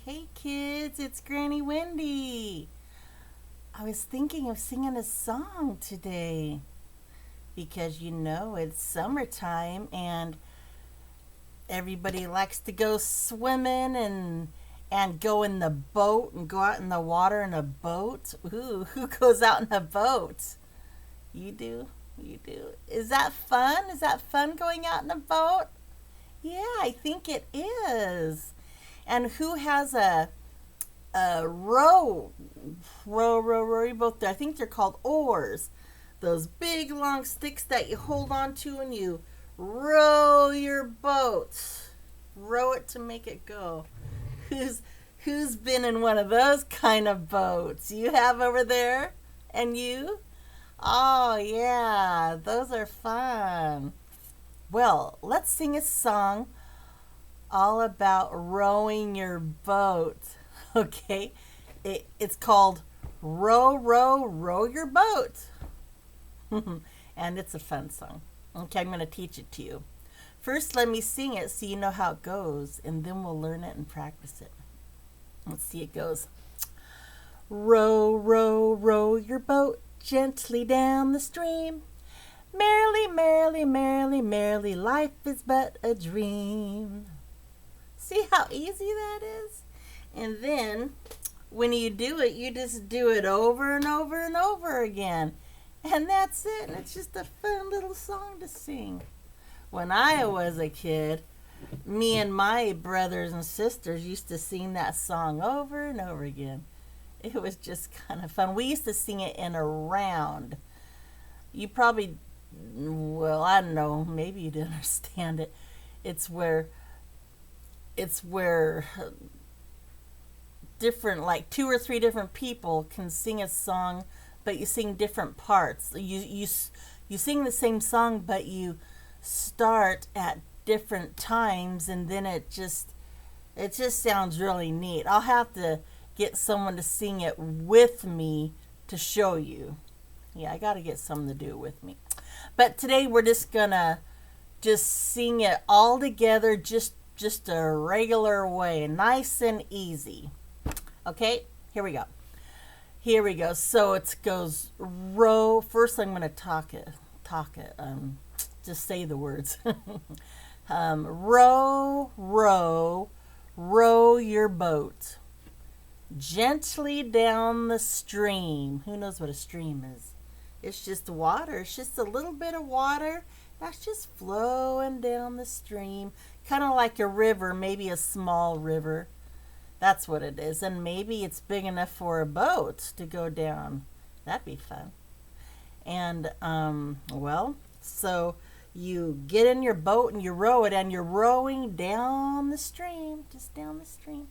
Hey kids, it's Granny Wendy. I was thinking of singing a song today because it's summertime and everybody likes to go swimming and go in the boat and go out in the water in a boat. Ooh, who goes out in a boat? You do? You do. Is that fun? Is that fun going out in a boat? Yeah, I think it is. And who has a row you both do. I think they're called oars. Those big long sticks that you hold on to and you row your boat. Row it to make it go. Who's been in one of those kind of boats? You have over there? And you? Oh yeah, those are fun. Well, let's sing a song all about rowing your boat. Okay? It's called Row, Row, Row Your Boat. And it's a fun song. Okay, I'm going to teach it to you. First, let me sing it so you know how it goes, and then we'll learn it and practice it. Let's see, it goes. Row, row, row your boat gently down the stream. Merrily, merrily, merrily, merrily, life is but a dream. See how easy that is? And then when you do it, you just do it over and over and over again. And that's it. And it's just a fun little song to sing. When I was a kid, me and my brothers and sisters used to sing that song over and over again. It was just kind of fun. We used to sing it in a round. You probably, well, I don't know, maybe you didn't understand it. It's where different, like 2 or 3 different people can sing a song, but you sing different parts. You sing the same song, but you start at different times, and then it just sounds really neat. I'll have to get someone to sing it with me to show you. Yeah, I got to get someone to do it with me. But today we're just gonna sing it all together, just a regular way, nice and easy. Okay, here we go. Here we go. So it goes row. First, I'm gonna talk it. Just say the words. Row, row, row your boat gently down the stream. Who knows what a stream is? It's just water. It's just a little bit of water that's just flowing down the stream. Kind of like a river, maybe a small river. That's what it is. And maybe it's big enough for a boat to go down. That'd be fun. And, so you get in your boat and you row it, and you're rowing down the stream, just down the stream.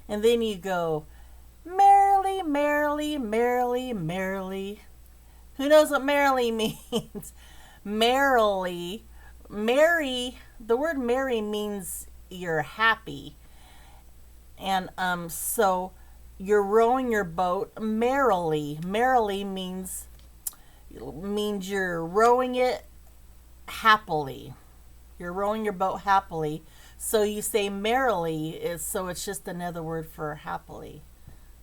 And then you go, merrily, merrily, merrily, merrily. Who knows what merrily means? Merrily, merry, the word merry means you're happy. And so you're rowing your boat merrily. Merrily means you're rowing it happily. You're rowing your boat happily. So you say merrily, so it's just another word for happily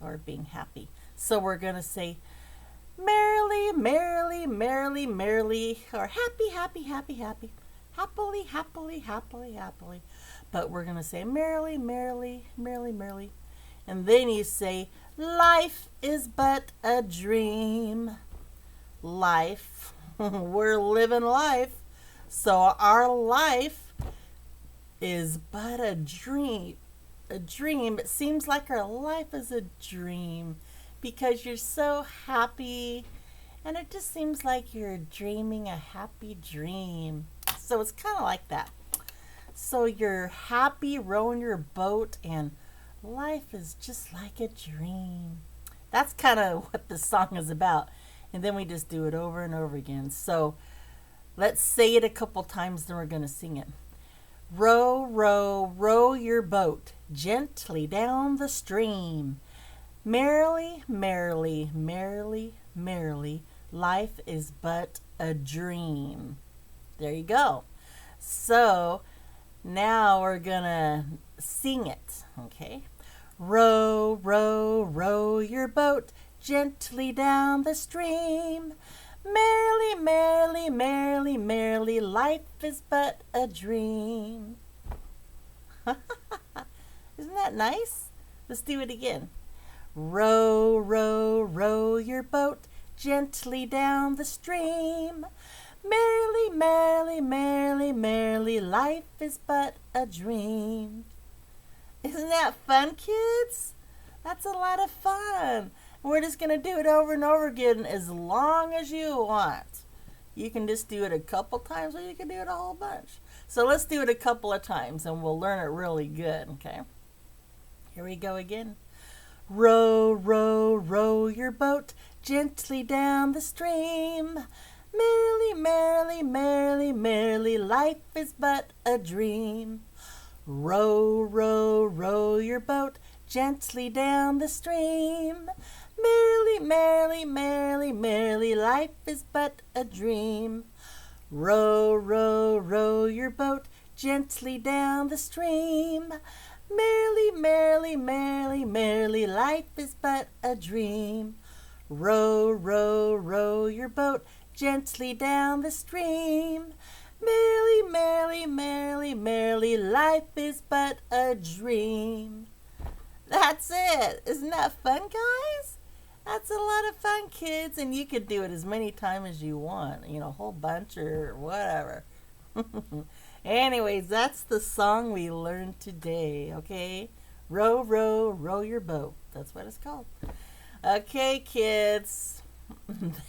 or being happy. So we're going to say merrily, merrily, merrily, merrily, or happy, happy, happy, happy, happily, happily, happily, happily. But we're going to say merrily, merrily, merrily, merrily. And then you say, life is but a dream. Life. We're living life. So our life is but a dream. A dream. It seems like our life is a dream because you're so happy, and it just seems like you're dreaming a happy dream. So it's kind of like that. So you're happy rowing your boat, and life is just like a dream. That's kind of what the song is about. And then we just do it over and over again. So let's say it a couple times, then we're going to sing it. Row, row, row your boat gently down the stream. Merrily, merrily, merrily, merrily, life is but a dream. There you go. So now we're gonna sing it, okay? Row, row, row your boat gently down the stream. Merrily, merrily, merrily, merrily, life is but a dream. Isn't that nice? Let's do it again. Row, row, row your boat gently down the stream. Merrily, merrily, merrily, merrily, life is but a dream. Isn't that fun, kids? That's a lot of fun. We're just going to do it over and over again as long as you want. You can just do it a couple times or you can do it a whole bunch. So let's do it a couple of times and we'll learn it really good, okay? Here we go again. Row, row, row your boat gently down the stream. Merrily, merrily, merrily, merrily, life is but a dream. Row, row, row your boat gently down the stream. Merrily, merrily, merrily, merrily, life is but a dream. Row, row, row your boat gently down the stream. Merrily, merrily, merrily, merrily, life is but a dream. Row, row, row your boat gently down the stream. Merrily, merrily, merrily, merrily, life is but a dream. That's it. Isn't that fun, guys? That's a lot of fun, kids, and you could do it as many times as you want, a whole bunch or whatever. Anyways, that's the song we learned today, okay? Row, row, row your boat. That's what it's called. Okay, kids,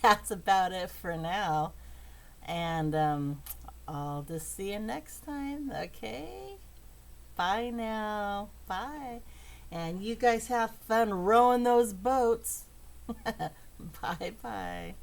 that's about it for now. And I'll just see you next time, okay? Bye now. Bye. And you guys have fun rowing those boats. Bye-bye.